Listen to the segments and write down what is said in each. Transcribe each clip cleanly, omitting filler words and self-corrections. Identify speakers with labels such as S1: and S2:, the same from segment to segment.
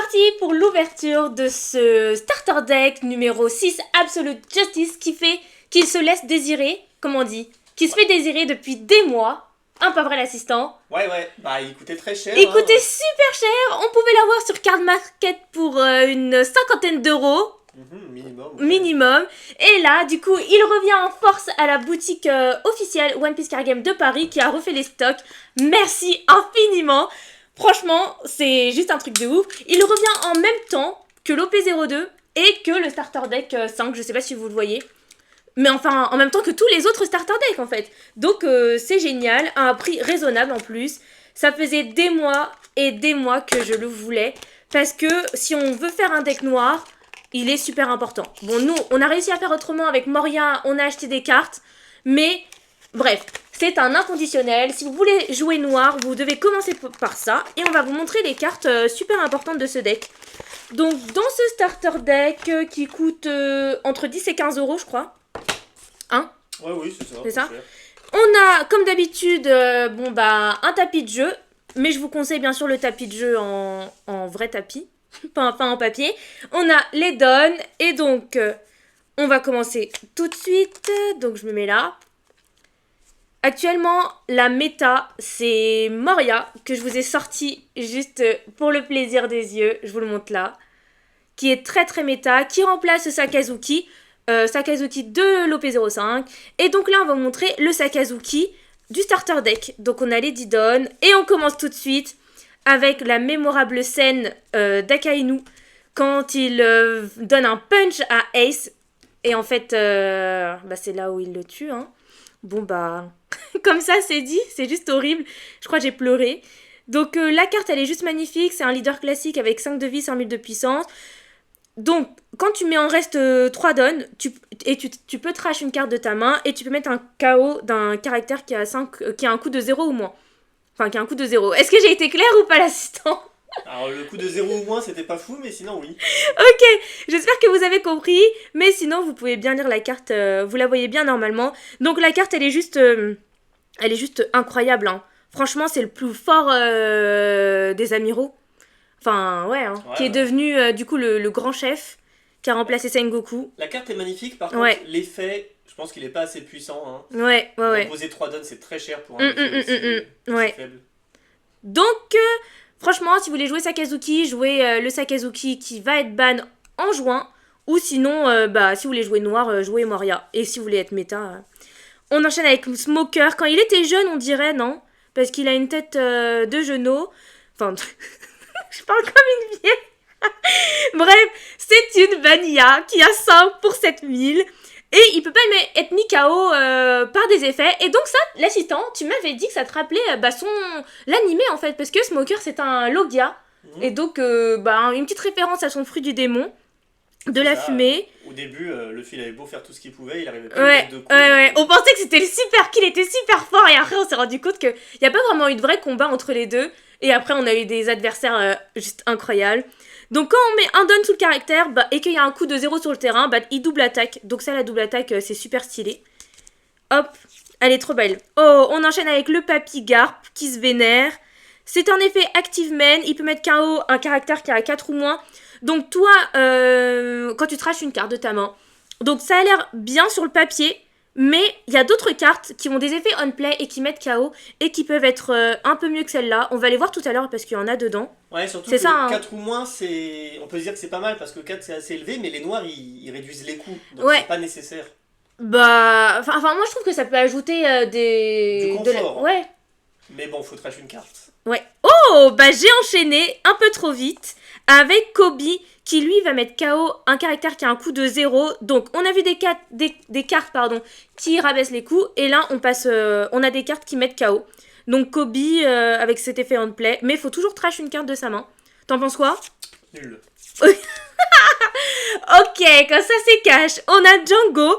S1: parti pour l'ouverture de ce starter deck numéro 6 Absolute Justice qui se laisse désirer, comment on dit, qui se fait désirer depuis des mois. Un pas vrai l'assistant.
S2: Ouais, bah il coûtait très cher.
S1: Il coûtait super cher, on pouvait l'avoir sur Card Market pour une 50aine d'euros. Minimum. Et là, du coup, il revient en force à la boutique officielle One Piece Card Game de Paris qui a refait les stocks. Merci infiniment. Franchement, c'est juste un truc de ouf. Il revient en même temps que l'OP02 et que le Starter Deck 5, je sais pas si vous le voyez. Mais enfin, en même temps que tous les autres Starter Decks en fait. Donc c'est génial, à un prix raisonnable en plus. Ça faisait des mois et des mois que je le voulais. Parce que si on veut faire un deck noir, il est super important. Bon, nous, on a réussi à faire autrement avec Moria, on a acheté des cartes. Mais, bref, c'est un inconditionnel. Si vous voulez jouer noir, vous devez commencer par ça. Et on va vous montrer les cartes super importantes de ce deck. Donc, dans ce starter deck qui coûte entre 10 et 15 euros, je crois. Hein?
S2: Ouais, oui, c'est ça.
S1: C'est ça. On a, comme d'habitude, un tapis de jeu. Mais je vous conseille bien sûr le tapis de jeu en vrai tapis. Pas en papier. On a les donnes. Et donc, on va commencer tout de suite. Donc, je me mets là. Actuellement, la méta, c'est Moria, que je vous ai sorti juste pour le plaisir des yeux. Je vous le montre là. Qui est très très méta. Qui remplace Sakazuki. Sakazuki de l'OP05. Et donc là, on va vous montrer le Sakazuki du starter deck. Donc, on a les 10 donnes. Et on commence tout de suite avec la mémorable scène d'Akainu quand il donne un punch à Ace. Et en fait, c'est là où il le tue. Hein. Bon, comme ça, c'est dit. C'est juste horrible. Je crois que j'ai pleuré. Donc, la carte, elle est juste magnifique. C'est un leader classique avec 5 de vie, 5000 de puissance. Donc, quand tu mets en reste 3 donnes, tu peux trash une carte de ta main et tu peux mettre un KO d'un caractère qui a un coût de 0 ou moins. Enfin, qui a un coût de 0. Est-ce que j'ai été claire ou pas, l'assistant?
S2: Alors, le coût de 0 ou moins, c'était pas fou, mais sinon, oui.
S1: Ok, j'espère que vous avez compris. Mais sinon, vous pouvez bien lire la carte. Vous la voyez bien normalement. Donc, la carte, elle est juste incroyable. Hein. Franchement, c'est le plus fort des amiraux. Enfin, ouais, hein. Qui est devenu, du coup, le grand chef qui a remplacé Sengoku.
S2: La carte est magnifique, par contre, l'effet... Je pense qu'il est pas assez puissant. Hein.
S1: Ouais.
S2: Poser 3 donnes, c'est très cher pour un effet aussi faible.
S1: Donc, franchement, si vous voulez jouer Sakazuki, jouez le Sakazuki qui va être ban en juin. Ou sinon, si vous voulez jouer noir, jouez Moria. Et si vous voulez être méta, on enchaîne avec Smoker. Quand il était jeune, on dirait, non? Parce qu'il a une tête de genou. Enfin, je parle comme une vieille. Bref, c'est une vanilla qui a 5 pour 7000. Et il peut pas être mis KO par des effets. Et donc ça, l'assistant, tu m'avais dit que ça te rappelait l'animé en fait. Parce que Smoker, c'est un Logia. Et donc, une petite référence à son fruit du démon. De la fumée.
S2: Au début, Luffy il avait beau faire tout ce qu'il pouvait, il arrivait pas à mettre de coups.
S1: On pensait que c'était qu'il était super fort. Et après, on s'est rendu compte qu'il n'y a pas vraiment eu de vrai combat entre les deux. Et après, on a eu des adversaires juste incroyables. Donc quand on met un don sous le caractère et qu'il y a un coup de 0 sur le terrain, il double attaque. Donc ça, la double attaque, c'est super stylé. Hop, elle est trop belle. Oh, on enchaîne avec le Papy Garp qui se vénère. C'est un effet Active Man. Il peut mettre KO un caractère qui a 4 ou moins. Donc toi, quand tu trashes une carte de ta main. Donc ça a l'air bien sur le papier. Mais il y a d'autres cartes qui ont des effets on-play et qui mettent KO et qui peuvent être un peu mieux que celle-là. On va les voir tout à l'heure parce qu'il y en a dedans.
S2: Ouais, surtout que ça, 4 ou moins, on peut se dire que c'est pas mal parce que 4 c'est assez élevé, mais les noirs ils réduisent les coûts. Donc c'est pas nécessaire.
S1: Moi je trouve que ça peut ajouter
S2: du confort.
S1: Ouais.
S2: Mais bon, faut trash une carte.
S1: Ouais. Oh, j'ai enchaîné un peu trop vite avec Kobe qui lui va mettre KO un caractère qui a un coût de 0. Donc on a vu des cartes qui rabaissent les coups et là on a des cartes qui mettent KO. Donc Kobe avec cet effet on play, mais il faut toujours trash une carte de sa main. T'en penses quoi?
S2: Nul.
S1: Ok, quand ça c'est cash, on a Django.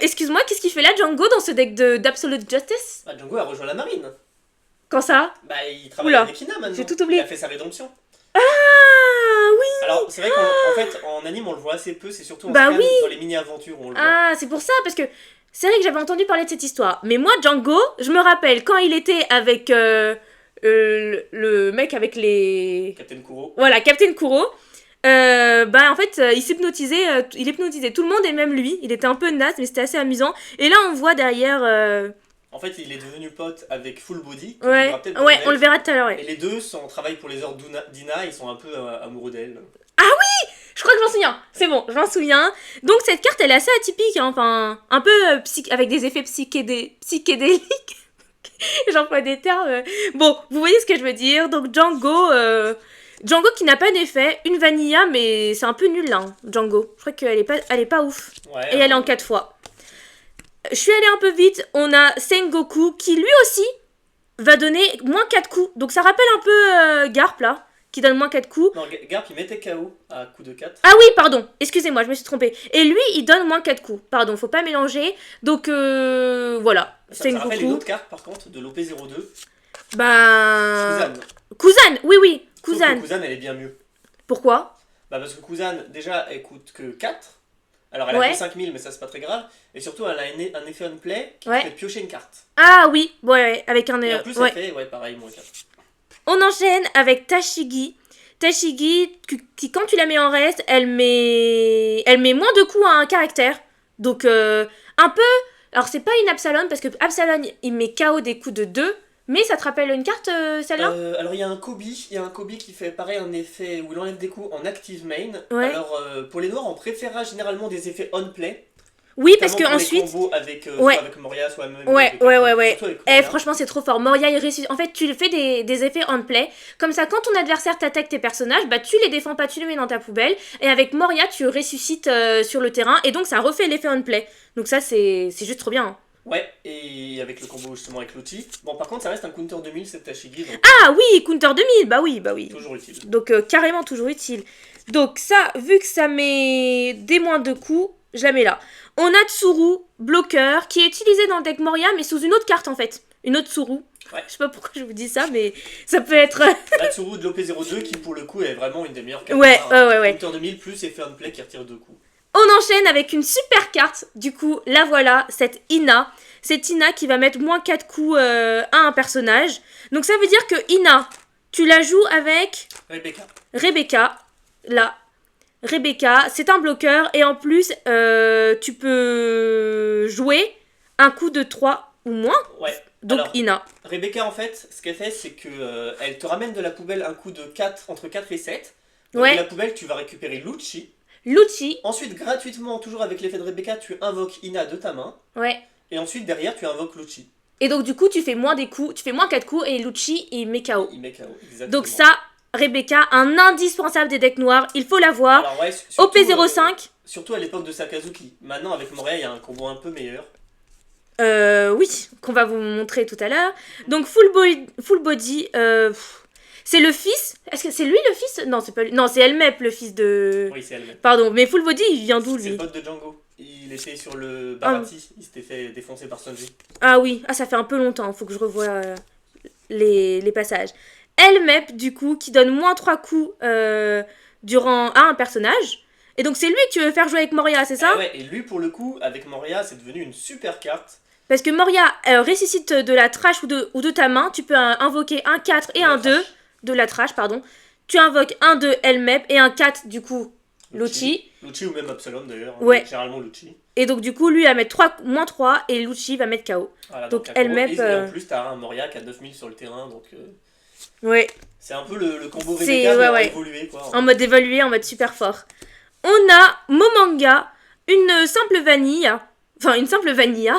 S1: Excuse-moi, qu'est-ce qu'il fait là Django dans ce deck d'Absolute Justice?
S2: Django a rejoint la marine.
S1: Quand ça?
S2: Il travaille avec Ina maintenant.
S1: J'ai tout oublié.
S2: Il a fait sa rédemption.
S1: Ah oui.
S2: Alors c'est vrai qu'en fait en anime on le voit assez peu, c'est surtout dans les mini-aventures on le voit.
S1: Ah c'est pour ça parce que c'est vrai que j'avais entendu parler de cette histoire. Mais moi Django, je me rappelle quand il était avec le mec avec les...
S2: Captain Kuro.
S1: Voilà, Captain Kuro. En fait, il s'hypnotisait, il hypnotisait tout le monde et même lui. Il était un peu naze, mais c'était assez amusant. Et là, on voit derrière...
S2: En fait, il est devenu pote avec Full Body.
S1: Ouais, on le verra tout à l'heure. Ouais.
S2: Et les deux travaillent pour les ordres d'Ina, ils sont un peu amoureux d'elle.
S1: Ah oui, je crois que je m'en souviens. C'est bon, je m'en souviens. Donc cette carte, elle est assez atypique. Hein. Enfin, un peu avec des effets psychédéliques. J'emploie des termes. Bon, vous voyez ce que je veux dire. Donc Django... Django qui n'a pas d'effet, une vanilla, mais c'est un peu nul là, hein, Django. Je crois qu'elle est pas ouf.
S2: Ouais,
S1: et elle est en 4 fois. Je suis allée un peu vite, on a Sengoku qui lui aussi va donner moins 4 coups. Donc ça rappelle un peu Garp là, qui donne moins 4 coups.
S2: Non, Garp il mettait KO à coup de 4.
S1: Ah oui, pardon, excusez-moi, je me suis trompée. Et lui il donne moins 4 coups, pardon, faut pas mélanger. Donc voilà,
S2: Ça rappelle une autre carte par contre, de l'OP02.
S1: Kuzan, oui.
S2: Kuzan, elle est bien mieux.
S1: Pourquoi ?
S2: Parce que Kuzan, déjà, elle coûte que 4. Alors, elle a que 5000, mais ça, c'est pas très grave. Et surtout, elle a un effet on play qui fait piocher une carte.
S1: Ah oui, avec un...
S2: Et en plus, elle fait, pareil, moins 4.
S1: On enchaîne avec Tashigi. Tashigi, qui quand tu la mets en reste, elle met moins de coups à un caractère. Donc, un peu... Alors, c'est pas une Absalom, parce que Absalom, il met KO des coups de 2. Mais ça te rappelle une carte, celle-là ?
S2: Alors, il y a un Kobe qui fait pareil, un effet où il enlève des coups en active main.
S1: Ouais.
S2: Alors, pour les noirs, on préférera généralement des effets on play.
S1: Oui, parce que ensuite.
S2: Soit avec Moria, soit même.
S1: Ouais. Franchement, c'est trop fort. Moria, il réussit. En fait, tu fais des effets on play. Comme ça, quand ton adversaire t'attaque tes personnages, tu les défends pas, tu les mets dans ta poubelle. Et avec Moria, tu ressuscites sur le terrain. Et donc, ça refait l'effet on play. Donc, ça, c'est juste trop bien. Hein.
S2: Ouais, et avec le combo justement avec Lucci. Bon, par contre, ça reste un counter 2000, cette Tashigi. Donc...
S1: Ah oui, counter 2000, bah oui.
S2: Toujours utile.
S1: Donc, carrément toujours utile. Donc, ça, vu que ça met des moins de coups, je la mets là. On a Tsuru, bloqueur, qui est utilisé dans le deck Moria, mais sous une autre carte en fait. Une autre Tsuru.
S2: Ouais.
S1: Je sais pas pourquoi je vous dis ça, mais ça peut être.
S2: La Tsuru de l'OP02 qui, pour le coup, est vraiment une des meilleures cartes.
S1: Ouais.
S2: Counter 2000 plus effet on play qui retire 2 coups.
S1: On enchaîne avec une super carte, du coup, la voilà, cette Ina. C'est Ina qui va mettre moins 4 coups à un personnage. Donc ça veut dire que Ina, tu la joues avec... Rebecca, là. Rebecca, c'est un bloqueur et en plus, tu peux jouer un coup de 3 ou moins.
S2: Ouais.
S1: Donc alors, Ina.
S2: Rebecca, en fait, ce qu'elle fait, c'est que elle te ramène de la poubelle un coup de 4, entre 4 et 7. Donc de la poubelle, tu vas récupérer Lucci. Ensuite, gratuitement, toujours avec l'effet de Rebecca, tu invoques Ina de ta main.
S1: Ouais.
S2: Et ensuite, derrière, tu invoques Lucci.
S1: Et donc, du coup, tu fais moins des coups, tu fais moins 4 coups et Lucci, il met KO.
S2: Il met KO, exactement.
S1: Donc ça, Rebecca, un indispensable des decks noirs, il faut l'avoir.
S2: Alors ouais,
S1: OP05.
S2: Surtout à l'époque de Sakazuki. Maintenant, avec Moria, il y a un combo un peu meilleur.
S1: Oui, qu'on va vous montrer tout à l'heure. Donc, full body, c'est le fils. Est-ce que c'est lui le fils ? Non, c'est pas lui. Non, c'est Elmep le fils de.
S2: Oui, c'est Elmep.
S1: Pardon, mais full body, il vient d'où lui ?
S2: C'est le pote de Django. Il était sur le Barati. Il s'était fait défoncer par Sanji.
S1: Ah oui, ça fait un peu longtemps. Faut que je revoie les passages. Elmep, du coup, qui donne moins 3 coups durant à un personnage. Et donc, c'est lui que tu veux faire jouer avec Moria, c'est ça ?
S2: Ouais, et lui, pour le coup, avec Moria, c'est devenu une super carte.
S1: Parce que Moria ressuscite de la trash ou de ta main. Tu peux invoquer un 4 et un 2. De la trash, pardon. Tu invoques un 2 Elmep et un 4 du coup Lucci.
S2: Lucci ou même Absalom d'ailleurs.
S1: Ouais.
S2: Généralement Lucci.
S1: Et donc du coup lui va mettre moins 3 et Lucci va mettre KO.
S2: Voilà,
S1: donc Elmep.
S2: Et en plus t'as un Moria qui a 9000 sur le terrain donc.
S1: Ouais.
S2: C'est un peu le combo Rebecca mais évolué quoi.
S1: En mode évolué, en mode super fort. On a Momanga, une simple vanille. Enfin une simple vanilla.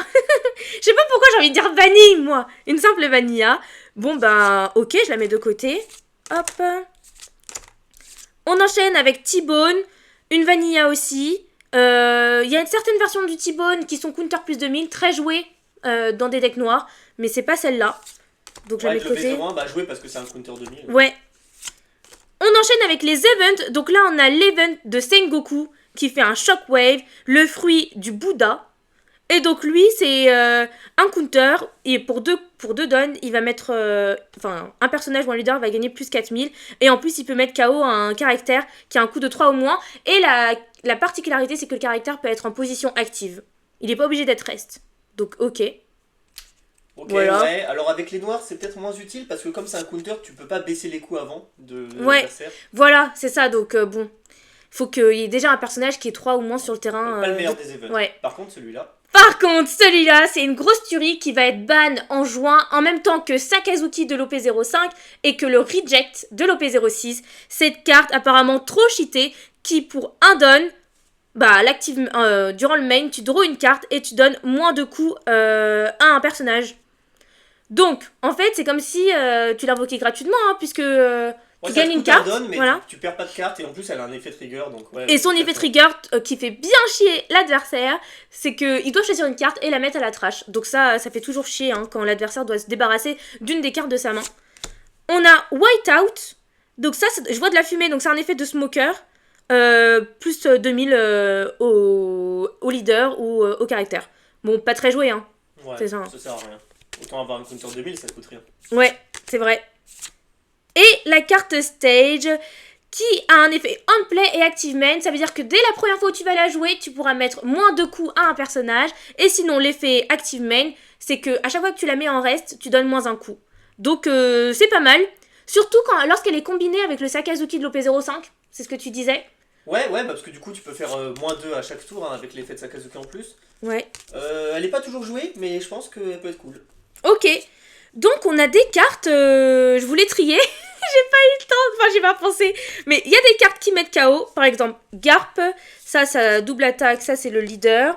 S1: Je sais pas pourquoi j'ai envie de dire vanille moi. Une simple vanilla. Bon bah ok, je la mets de côté. Hop. On enchaîne avec T-Bone, une vanilla aussi. Il y a une certaine version du T-Bone qui sont counter plus 2000, très jouées dans des decks noirs, mais c'est pas celle-là. Donc je la mets de côté.
S2: Jouer parce que c'est un counter 2000.
S1: Ouais. On enchaîne avec les events. Donc là on a l'event de Sengoku qui fait un shockwave, le fruit du Bouddha. Et donc lui, c'est un counter, et pour deux dons, il va mettre... un personnage ou un leader va gagner plus 4000, et en plus, il peut mettre KO un caractère qui a un coup de 3 ou moins, et la particularité, c'est que le caractère peut être en position active. Il n'est pas obligé d'être reste. Donc, ok.
S2: Ok, voilà. Ouais. Alors avec les noirs, c'est peut-être moins utile parce que comme c'est un counter, tu peux pas baisser les coups avant de l'adversaire.
S1: Voilà, c'est ça. Donc bon, faut qu'il y ait déjà un personnage qui est 3 ou moins sur le terrain.
S2: Pas le meilleur des events. Ouais. Par contre,
S1: celui-là, c'est une grosse tuerie qui va être ban en juin en même temps que Sakazuki de l'OP05 et que le Reject de l'OP06. Cette carte apparemment trop cheatée qui pour un don, l'active durant le main, tu draws une carte et tu donnes moins de coups à un personnage. Donc, en fait, c'est comme si tu l'invoquais gratuitement, hein, puisque tu gagnes une carte.
S2: Donne, mais voilà. tu perds pas de carte et en plus elle a un effet trigger. Donc
S1: et son effet trigger qui fait bien chier l'adversaire, c'est qu'il doit choisir une carte et la mettre à la trash. Donc ça fait toujours chier hein, quand l'adversaire doit se débarrasser d'une des cartes de sa main. On a Whiteout. Donc ça, je vois de la fumée, donc c'est un effet de smoker. Plus 2000 au leader ou au caractère. Bon, pas très joué, hein.
S2: Ouais, c'est ça. Ça sert à rien. Autant avoir un counter 2000, ça coûte rien.
S1: Ouais, c'est vrai. Et la carte Stage, qui a un effet on play et active main. Ça veut dire que dès la première fois où tu vas la jouer, tu pourras mettre moins de coups à un personnage. Et sinon, l'effet active main, c'est que à chaque fois que tu la mets en reste, tu donnes moins un coup. Donc, c'est pas mal. Surtout lorsqu'elle est combinée avec le Sakazuki de l'OP05. C'est ce que tu disais.
S2: Ouais, parce que du coup, tu peux faire moins 2 à chaque tour hein, avec l'effet de Sakazuki en plus.
S1: Ouais.
S2: Elle est pas toujours jouée, mais je pense qu'elle peut être cool.
S1: Ok. Donc, on a des cartes. Je voulais trier. J'ai pas eu le temps. J'ai pas pensé. Mais il y a des cartes qui mettent KO. Par exemple, Garp. Ça double attaque. Ça, c'est le leader.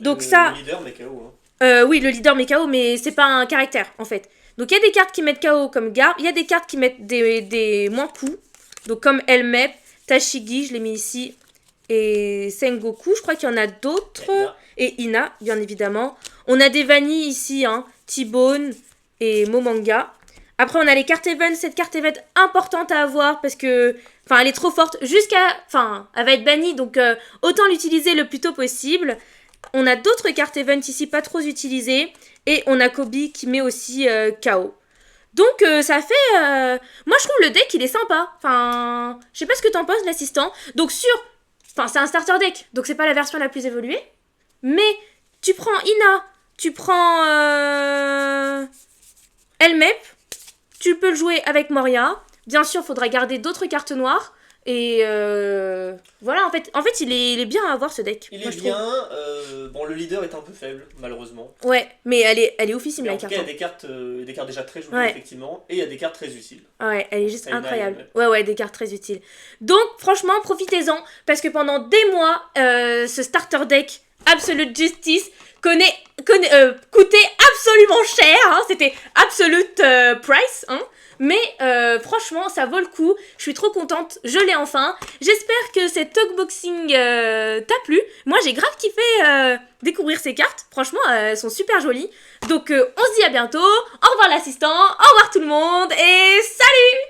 S1: Donc, ça.
S2: Le leader met KO. Hein.
S1: Oui, le leader met KO, mais c'est pas un caractère, en fait. Donc, il y a des cartes qui mettent KO comme Garp. Il y a des cartes qui mettent des moins coups. Donc, comme Elmep. Tashigi, je l'ai mis ici. Et Sengoku, je crois qu'il y en a d'autres. Et Ina, bien évidemment. On a des vanilles ici, hein. T-Bone et Momanga. Après, on a les cartes event. Cette carte event importante à avoir parce que... Enfin, elle est trop forte. Enfin, elle va être bannie, donc autant l'utiliser le plus tôt possible. On a d'autres cartes event ici, pas trop utilisées. Et on a Kobe qui met aussi KO. Donc, ça fait... Moi, je trouve le deck, il est sympa. Enfin, je sais pas ce que t'en penses, l'assistant. Donc, Enfin, c'est un starter deck. Donc, c'est pas la version la plus évoluée. Mais, tu prends Ina. Tu prends... Elmep. Tu peux le jouer avec Moria. Bien sûr, il faudra garder d'autres cartes noires. Et voilà, en fait il est bien à avoir ce deck.
S2: Il est bien. Bon, le leader est un peu faible, malheureusement.
S1: Ouais, mais elle est officielle la carte.
S2: Il y a des cartes déjà très jouées, effectivement. Et il y a des cartes très utiles.
S1: Ouais, elle est juste incroyable. Ouais, des cartes très utiles. Donc, franchement, profitez-en. Parce que pendant des mois, ce starter deck Absolute Justice coûtait absolument cher. Hein, c'était Absolute Price. Hein. Mais franchement, ça vaut le coup. Je suis trop contente. Je l'ai enfin. J'espère que cette talkboxing t'a plu. Moi, j'ai grave kiffé découvrir ces cartes. Franchement, elles sont super jolies. Donc, on se dit à bientôt. Au revoir l'assistant. Au revoir tout le monde. Et salut!